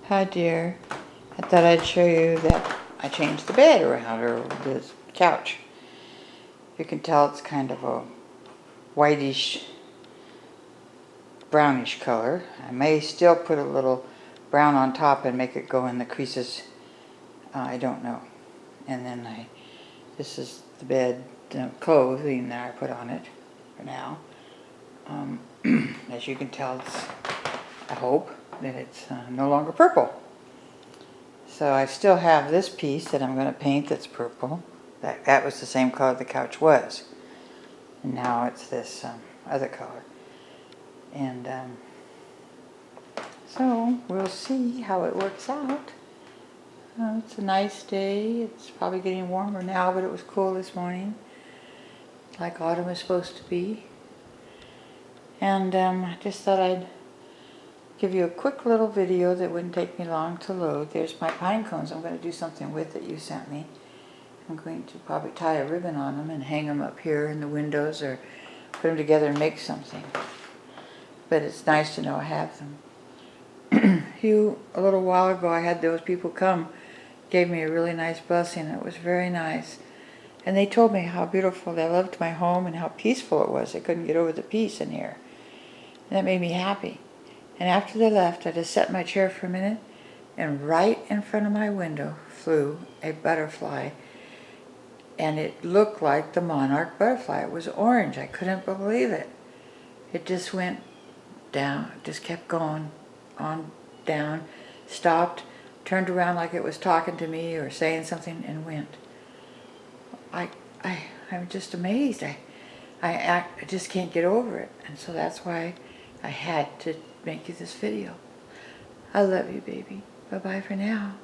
Hi dear. I thought I'd show you that I changed the bed around, or this couch. You can tell it's kind of a whitish, brownish color. I may still put a little brown on top and make it go in the creases. I don't know. And then this is the bed clothing that I put on it for now. As you can tell, I hope that it's no longer purple. So I still have this piece that I'm going to paint that's purple. That was the same color the couch was. And now it's this other color. And so we'll see how it works out. It's a nice day. It's probably getting warmer now, but it was cool this morning, like autumn is supposed to be. And I just thought I'd give you a quick little video that wouldn't take me long to load. There's my pine cones I'm going to do something with that you sent me. I'm going to probably tie a ribbon on them and hang them up here in the windows, or put them together and make something. But it's nice to know I have them. A little while ago I had those people come, gave me a really nice blessing. It was very nice. And they told me how beautiful they loved my home and how peaceful it was. They couldn't get over the peace in here. And that made me happy. And after they left, I just sat in my chair for a minute, and right in front of my window flew a butterfly. And it looked like the monarch butterfly. It was orange. I couldn't believe it. It just went down, just kept going on down, stopped, turned around like it was talking to me or saying something, and went. I'm just amazed. I just can't get over it. And so that's why I had to make you this video. I love you, baby. Bye-bye for now.